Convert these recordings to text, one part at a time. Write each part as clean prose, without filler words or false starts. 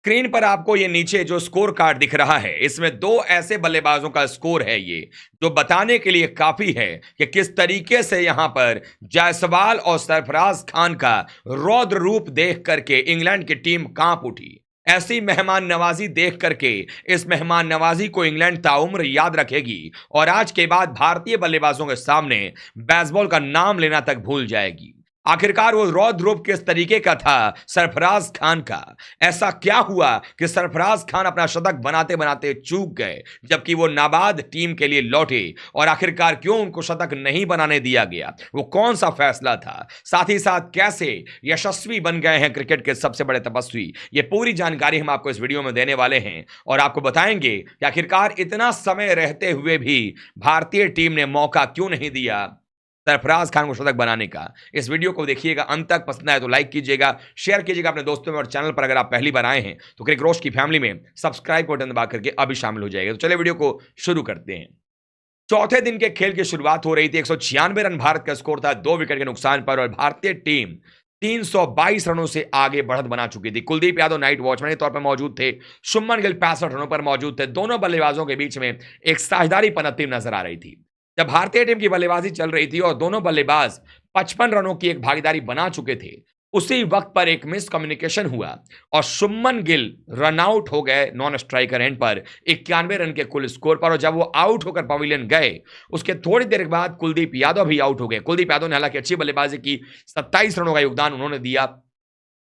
Screen पर आपको ये नीचे जो स्कोर कार्ड दिख रहा है, इसमें दो ऐसे बल्लेबाजों का स्कोर है ये, जो बताने के लिए काफी है कि किस तरीके से यहां पर जायसवाल और सरफराज खान का रौद्र रूप देख करके इंग्लैंड की टीम कांप उठी। ऐसी मेहमान नवाजी देख करके इस मेहमान नवाजी को इंग्लैंड ताउम्र याद रखेगी और आज के बाद भारतीय बल्लेबाजों के सामने बेसबॉल का नाम लेना तक भूल जाएगी। आखिरकार वो रौद्र रूप किस तरीके का था सरफराज खान का? ऐसा क्या हुआ कि सरफराज खान अपना शतक बनाते बनाते चूक गए, जबकि वो नाबाद टीम के लिए लौटे? और आखिरकार क्यों उनको शतक नहीं बनाने दिया गया? वो कौन सा फैसला था? साथ ही साथ कैसे यशस्वी बन गए हैं क्रिकेट के सबसे बड़े तपस्वी? ये पूरी जानकारी हम आपको इस वीडियो में देने वाले हैं और आपको बताएंगे कि आखिरकार इतना समय रहते हुए भी भारतीय टीम ने मौका क्यों नहीं दिया सरफराज खान को शतक बनाने का। इस वीडियो को देखिएगा अंत तक, पसंद आए तो लाइक कीजिएगा, शेयर कीजिएगा अपने दोस्तों में, और चैनल पर अगर आप पहली बार आए हैं तो क्रिक रोश की फैमिली में सब्सक्राइब बटन दबा करके अभी शामिल हो जाएगा। तो चलिए वीडियो को शुरू करते हैं। चौथे दिन के खेल की शुरुआत हो रही थी। 196 रन भारत का स्कोर था 2 विकेट के नुकसान पर, और भारतीय टीम 322 रनों से आगे बढ़त बना चुकी थी। कुलदीप यादव नाइट वॉचमैन के तौर पर मौजूद थे, शुभमन गिल 65 रनों पर मौजूद थे। दोनों बल्लेबाजों के बीच में एक साझेदारी पनपती नजर आ रही थी। जब भारतीय टीम की बल्लेबाजी चल रही थी और दोनों बल्लेबाज 55 रनों की एक भागीदारी बना चुके थे, उसी वक्त पर एक मिस कम्युनिकेशन हुआ और शुभमन गिल रन आउट हो गए नॉन स्ट्राइकर एंड पर 91 रन के कुल स्कोर पर। और जब वो आउट होकर पवेलियन गए, उसके थोड़ी देर बाद कुलदीप यादव भी आउट हो गए। कुलदीप यादव ने हालांकि अच्छी बल्लेबाजी की, 27 रनों का योगदान उन्होंने दिया,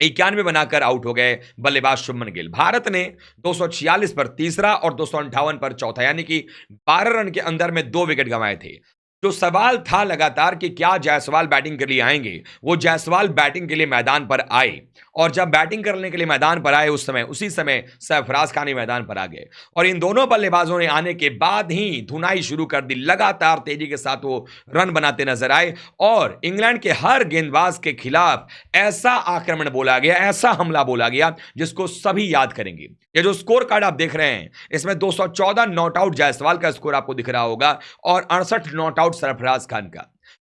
91 बनाकर आउट हो गए बल्लेबाज शुभमन गिल। भारत ने 246 पर तीसरा और 258 पर चौथा, यानी कि 12 रन के अंदर में 2 विकेट गंवाए थे। जो सवाल था लगातार कि क्या जायसवाल बैटिंग के लिए आएंगे, वो जायसवाल बैटिंग के लिए मैदान पर आए, और जब बैटिंग करने के लिए मैदान पर आए उसी समय सरफराज खान ही मैदान पर आ गए। और इन दोनों बल्लेबाजों ने आने के बाद ही धुनाई शुरू कर दी। लगातार तेजी के साथ वो रन बनाते नजर आए और इंग्लैंड के हर गेंदबाज के खिलाफ ऐसा आक्रमण बोला गया, ऐसा हमला बोला गया, जिसको सभी याद करेंगे। ये जो स्कोर कार्ड आप देख रहे हैं, इसमें 214 नॉट आउट जायसवाल का स्कोर आपको दिख रहा होगा और 68 नॉट आउट सरफराज खान का।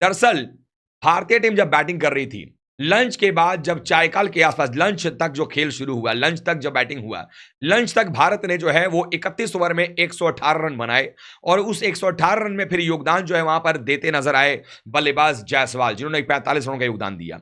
दरअसल भारतीय टीम जब बैटिंग कर रही थी, लंच के बाद जब चायकाल के आसपास, लंच तक जो खेल शुरू हुआ, लंच तक जब बैटिंग हुआ, लंच तक भारत ने जो है वो 31 ओवर में 118 रन बनाए, और उस 118 रन में फिर योगदान जो है वहां पर देते नजर आए बल्लेबाज जायसवाल, जिन्होंने 45 रनों का योगदान दिया।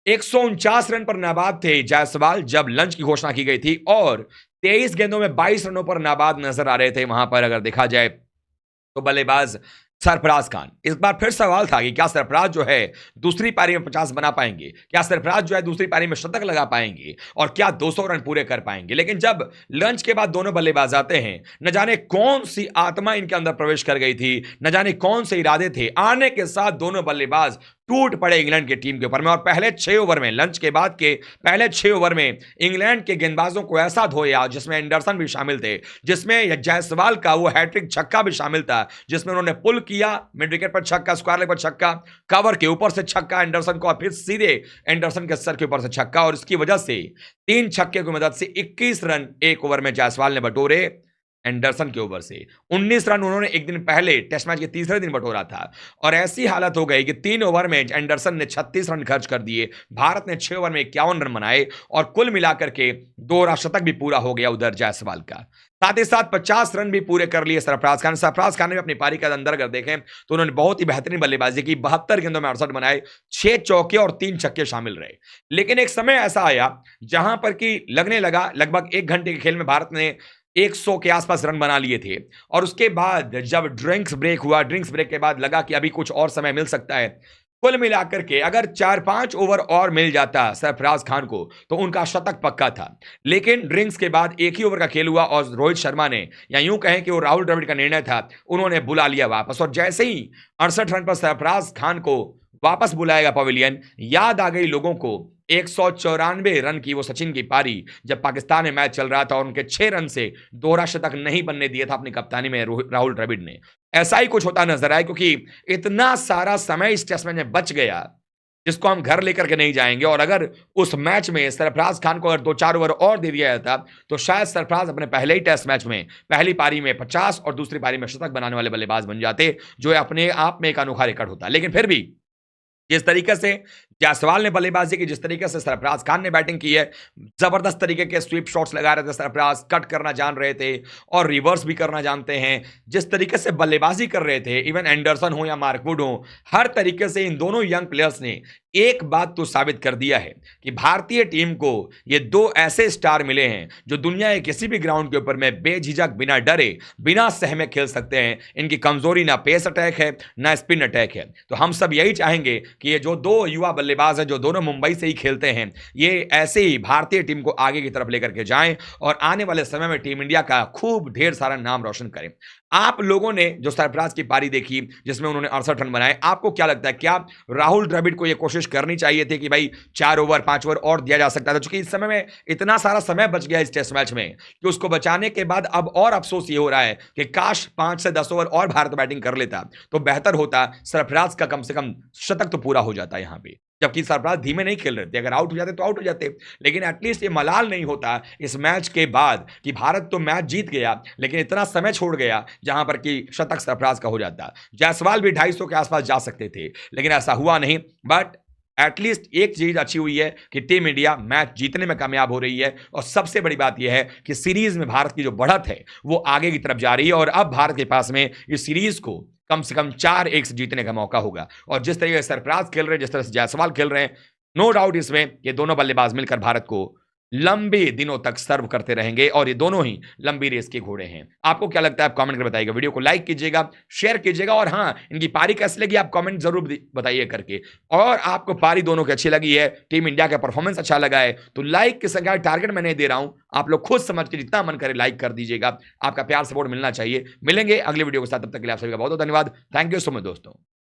149 रन पर नाबाद थे जायसवाल जब लंच की घोषणा की गई थी, और 23 गेंदों में 22 रनों पर नाबाद नजर आ रहे थे वहां पर अगर देखा जाए तो बल्लेबाज सरफराज खान। इस बार फिर सवाल था कि क्या सरफराज जो है दूसरी पारी में 50 बना पाएंगे, क्या सरफराज जो है दूसरी पारी में शतक लगा पाएंगे, और क्या 200 रन पूरे कर पाएंगे। लेकिन जब लंच के बाद दोनों बल्लेबाज आते हैं, न जाने कौन सी आत्मा इनके अंदर प्रवेश कर गई थी, न जाने कौन से इरादे थे, आने के साथ दोनों बल्लेबाज टूट पड़े इंग्लैंड की टीम के ऊपर में। और पहले 6 ओवर में, लंच के बाद के पहले 6 ओवर में इंग्लैंड के गेंदबाजों को ऐसा धोया, जिसमें एंडरसन भी शामिल थे, जिसमें जायसवाल का वो हैट्रिक छक्का भी शामिल था, जिसमें उन्होंने पुल किया, मिड विकेट पर छक्का, स्क्वायर लेग पर छक्का, कवर के ऊपर से छक्का एंडरसन को, और फिर सीधे एंडरसन के सर के ऊपर से छक्का, और इसकी वजह से 3 छक्के की मदद से 21 रन 1 ओवर में जायसवाल ने बटोरे एंडरसन के ओवर से। 19 रन उन्होंने एक दिन पहले टेस्ट मैच के तीसरे दिन बटोरा था, और ऐसी हालत हो गई कि 3 ओवर में एंडरसन ने 36 रन खर्च कर दिए, भारत ने 6 ओवर में 51 रन बनाए, और कुल मिलाकर के दोहरा शतक भी पूरा हो गया उधर जायसवाल का। साथ ही साथ 50 रन भी पूरे कर लिए सरफराज खान। सरफराज खान ने अपनी पारी के अंदर अगर देखें तो उन्होंने बहुत ही बेहतरीन बल्लेबाजी की, 72 गेंदों में 68 बनाए, 6 चौके और 3 छक्के शामिल रहे। लेकिन एक समय ऐसा आया जहां पर कि लगने लगा, लगभग 1 घंटे के खेल में भारत ने 100 के आसपास रन बना लिए थे, और उसके बाद जब ड्रिंक्स ब्रेक हुआ, ड्रिंक्स ब्रेक के बाद लगा कि अभी कुछ और समय मिल सकता है। कुल मिलाकर के अगर 4-5 ओवर और मिल जाता सरफराज खान को तो उनका शतक पक्का था। लेकिन ड्रिंक्स के बाद एक ही ओवर का खेल हुआ और रोहित शर्मा ने, या यूं कहें कि वो राहुल द्रविड़ का निर्णय था, उन्होंने बुला लिया वापस। और जैसे ही 68 रन पर सरफराज खान को वापस बुलाएगा पवेलियन, याद आ गई लोगों को 194 रन की वो सचिन की पारी, जब पाकिस्तान में मैच चल रहा था और उनके 6 रन से दोहरा शतक नहीं बनने दिया था अपनी कप्तानी में राहुल द्रविड़ ने। ऐसा ही कुछ होता नजर आया, क्योंकि इतना सारा समय इस टेस्ट मैच में बच गया जिसको हम घर लेकर के नहीं जाएंगे। और अगर उस मैच में सरफराज खान को अगर 2-4 ओवर और दे दिया जाता तो शायद सरफराज अपने पहले ही टेस्ट मैच में पहली पारी में 50 और दूसरी पारी में शतक बनाने वाले बल्लेबाज बन जाते, जो अपने आप में एक अनोखा रिकॉर्ड होता। लेकिन फिर भी जिस तरीके से जायसवाल ने बल्लेबाजी की, जिस तरीके से सरफराज खान ने बैटिंग की है, जबरदस्त तरीके के स्वीप शॉट्स लगा रहे थे सरफराज, कट करना जान रहे थे और रिवर्स भी करना जानते हैं। जिस तरीके से बल्लेबाजी कर रहे थे, इवन एंडरसन हो या मार्कवुड हो, हर तरीके से इन दोनों यंग प्लेयर्स ने एक बात तो साबित कर दिया है कि भारतीय टीम को ये दो ऐसे स्टार मिले हैं जो दुनिया के किसी भी ग्राउंड के ऊपर में बेझिझक, बिना डरे, बिना सहमे खेल सकते हैं। इनकी कमजोरी ना पेस अटैक है ना स्पिन अटैक है। तो हम सब यही चाहेंगे कि ये जो दो युवा बल्लेबाज हैं जो दोनों मुंबई से ही खेलते हैं, ये ऐसे ही भारतीय टीम को आगे की तरफ लेकर के जाएं और आने वाले समय में टीम इंडिया का खूब ढेर सारा नाम रोशन करें। आप लोगों ने जो सरफराज की पारी देखी जिसमें उन्होंने 68 रन बनाए, आपको क्या लगता है, क्या राहुल द्रविड़ को यह कोशिश करनी चाहिए थी कि भाई 4 ओवर 5 ओवर और दिया जा सकता था? क्योंकि इस समय में इतना सारा समय बच गया इस टेस्ट मैच में कि उसको बचाने के बाद अब और अफसोस ये हो रहा है कि काश 5 से 10 ओवर और भारत बैटिंग कर लेता तो बेहतर होता। सरफराज का कम से कम शतक तो पूरा हो जाता यहां पर, जबकि सरफराज धीमे नहीं खेल रहे थे। अगर आउट हो जाते तो आउट हो जाते, लेकिन एटलीस्ट ये मलाल नहीं होता इस मैच के बाद कि भारत तो मैच जीत गया लेकिन इतना समय छोड़ गया जहां पर कि शतक सरफराज का हो जाता। जायसवाल भी 250 के आसपास जा सकते थे, लेकिन ऐसा हुआ नहीं। बट एटलीस्ट एक चीज अच्छी हुई है कि टीम इंडिया मैच जीतने में कामयाब हो रही है और सबसे बड़ी बात यह है कि सीरीज में भारत की जो बढ़त है वो आगे की तरफ जा रही है और अब भारत के पास में इस सीरीज को कम से कम 4-1 से जीतने का मौका होगा। और जिस तरीके से सरफराज खेल रहे हैं, जिस तरह से जायसवाल खेल रहे हैं, नो डाउट इसमें ये दोनों बल्लेबाज मिलकर भारत को लंबे दिनों तक सर्व करते रहेंगे और ये दोनों ही लंबी रेस के घोड़े हैं। आपको क्या लगता है, आप कमेंट करके बताइएगा। वीडियो को लाइक कीजिएगा, शेयर कीजिएगा और हाँ, इनकी पारी कैसी लगी आप कमेंट जरूर बताइए करके। और आपको पारी दोनों की अच्छी लगी है, टीम इंडिया का परफॉर्मेंस अच्छा लगा है, तो लाइक की संख्या टारगेट मैं नहीं दे रहा हूं, आप लोग खुद समझ के जितना मन करे लाइक कर दीजिएगा। आपका प्यार सपोर्ट मिलना चाहिए। मिलेंगे अगले वीडियो के साथ, तब तक के लिए आप सभी का बहुत बहुत धन्यवाद। थैंक यू सो मच दोस्तों।